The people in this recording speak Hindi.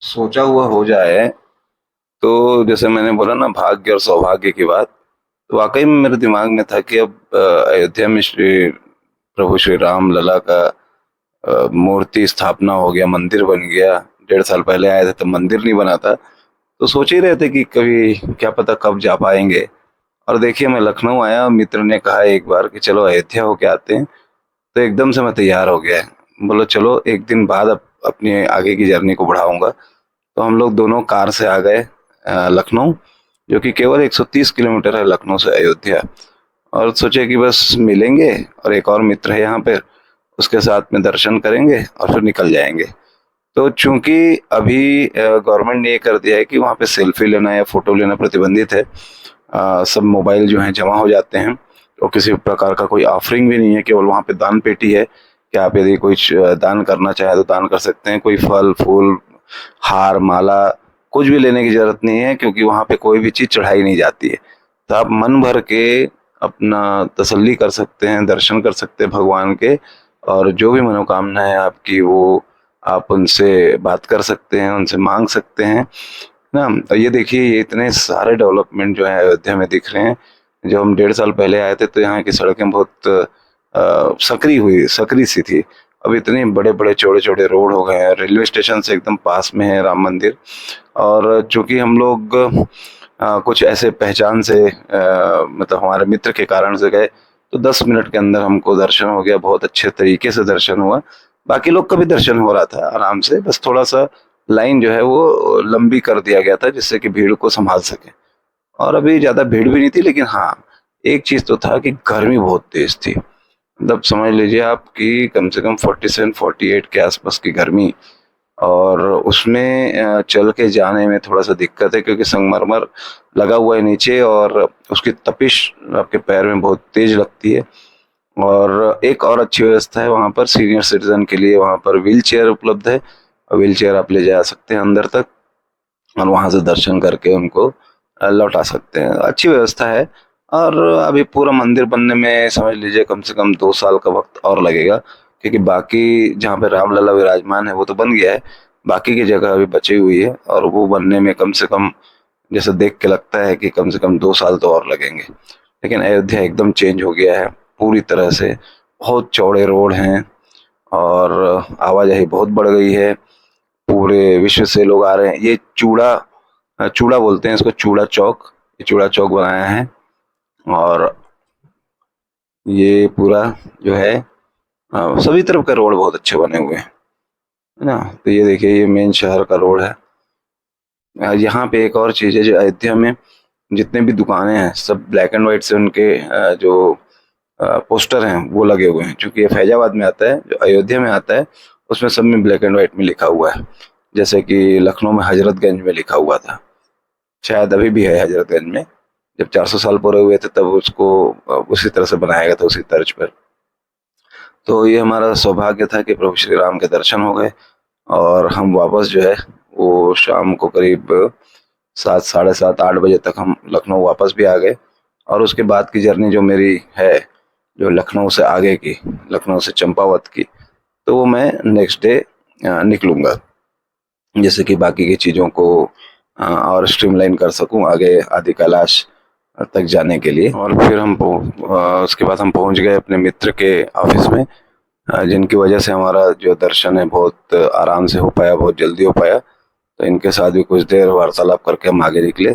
सोचा हुआ हो जाए तो जैसे मैंने बोला ना, भाग्य और सौभाग्य की बात। तो वाकई में मेरे दिमाग में था कि अब अयोध्या में श्री प्रभु श्री राम लला का मूर्ति स्थापना हो गया, मंदिर बन गया। 1.5 साल पहले आए थे तो मंदिर नहीं बना था। तो सोच ही रहे थे कि कभी क्या पता कब जा पाएंगे। और देखिए, मैं लखनऊ आया, मित्र ने कहा एक बार कि चलो अयोध्या होके आते हैं। तो एकदम से मैं तैयार हो गया। बोलो चलो, एक दिन बाद अपनी आगे की जर्नी को बढ़ाऊंगा। तो हम लोग दोनों कार से आ गए लखनऊ, जो कि केवल 130 किलोमीटर है लखनऊ से अयोध्या। और सोचे कि बस मिलेंगे, और एक और मित्र है यहाँ पे, उसके साथ में दर्शन करेंगे और फिर निकल जाएंगे। तो चूंकि अभी गवर्नमेंट ने ये कर दिया है कि वहाँ पे सेल्फी लेना या फोटो लेना प्रतिबंधित है। सब मोबाइल जो हैं जमा हो जाते हैं। और किसी प्रकार का कोई ऑफरिंग भी नहीं है, केवल वहाँ पे दान पेटी है कि आप यदि कुछ दान करना चाहें तो दान कर सकते हैं। कोई फल फूल, हार माला, कुछ भी लेने की जरूरत नहीं है, क्योंकि वहाँ पे कोई भी चीज़ चढ़ाई नहीं जाती है। तो आप मन भर के अपना तसल्ली कर सकते हैं, दर्शन कर सकते हैं भगवान के। और जो भी मनोकामना है आपकी, वो आप उनसे बात कर सकते हैं, उनसे मांग सकते हैं ना। और ये देखिए, ये इतने सारे डेवलपमेंट जो है अयोध्या में दिख रहे हैं। जब हम 1.5 साल पहले आए थे तो यहाँ की सड़कें बहुत सकरी सी थी। अब इतने बड़े बड़े चौड़े चौड़े रोड हो गए हैं, रेलवे स्टेशन से एकदम पास में है राम मंदिर। और चूंकि हम लोग कुछ ऐसे पहचान से मतलब हमारे मित्र के कारण से गए, तो 10 मिनट के अंदर हमको दर्शन हो गया, बहुत अच्छे तरीके से दर्शन हुआ। बाकी लोग का भी दर्शन हो रहा था आराम से, बस थोड़ा सा लाइन जो है वो लंबी कर दिया गया था, जिससे कि भीड़ को संभाल सके। और अभी ज्यादा भीड़ भी नहीं थी, लेकिन हाँ, एक चीज तो था कि गर्मी बहुत तेज थी। मतलब समझ लीजिए आप कि कम से कम 47-48 के आसपास की गर्मी। और उसमें चल के जाने में थोड़ा सा दिक्कत है, क्योंकि संगमरमर लगा हुआ है नीचे, और उसकी तपिश आपके पैर में बहुत तेज लगती है। और एक और अच्छी व्यवस्था है वहाँ पर, सीनियर सिटीजन के लिए वहाँ पर व्हील चेयर उपलब्ध है। और व्हील चेयर आप ले जा सकते हैं अंदर तक, और वहाँ से दर्शन करके उनको लौटा सकते हैं। अच्छी व्यवस्था है। और अभी पूरा मंदिर बनने में समझ लीजिए कम से कम 2 साल का वक्त और लगेगा, क्योंकि बाकी जहाँ पे रामलला विराजमान है वो तो बन गया है। बाकी की जगह अभी बची हुई है, और वो बनने में कम से कम, जैसे देख के लगता है कि कम से कम 2 साल तो और लगेंगे। लेकिन अयोध्या एकदम चेंज हो गया है पूरी तरह से। बहुत चौड़े रोड हैं, और आवाजाही बहुत बढ़ गई है। पूरे विश्व से लोग आ रहे हैं। ये चूड़ा चूड़ा बोलते हैं इसको, चूड़ा चौक। ये चूड़ा चौक बनाया है। और ये पूरा जो है सभी तरफ का रोड बहुत अच्छे बने हुए हैं, है ना। तो ये देखिए, ये मेन शहर का रोड है। यहाँ पे एक और चीज़ है, जो अयोध्या में जितने भी दुकानें हैं सब ब्लैक एंड व्हाइट से उनके जो पोस्टर हैं वो लगे हुए हैं। क्योंकि ये फैजाबाद में आता है, जो अयोध्या में आता है उसमें सब में ब्लैक एंड व्हाइट में लिखा हुआ है। जैसे कि लखनऊ में हजरतगंज में लिखा हुआ था, शायद अभी भी है हजरतगंज में। जब 400 साल पूरे हुए थे तब उसको उसी तरह से बनाया गया था, उसी तर्ज पर। तो ये हमारा सौभाग्य था कि प्रभु श्री राम के दर्शन हो गए। और हम वापस जो है वो शाम को करीब 7, साढ़े 7, 8 बजे तक हम लखनऊ वापस भी आ गए। और उसके बाद की जर्नी जो मेरी है, जो लखनऊ से आगे की, लखनऊ से चंपावत की, तो वो मैं नेक्स्ट डे निकलूंगा, जैसे कि बाकी की चीज़ों को और स्ट्रीमलाइन कर सकूं आगे आदि कैलाश तक जाने के लिए। और फिर उसके बाद हम पहुंच गए अपने मित्र के ऑफिस में, जिनकी वजह से हमारा जो दर्शन है बहुत आराम से हो पाया, बहुत जल्दी हो पाया। तो इनके साथ भी कुछ देर वार्तालाप करके हम आगे निकले।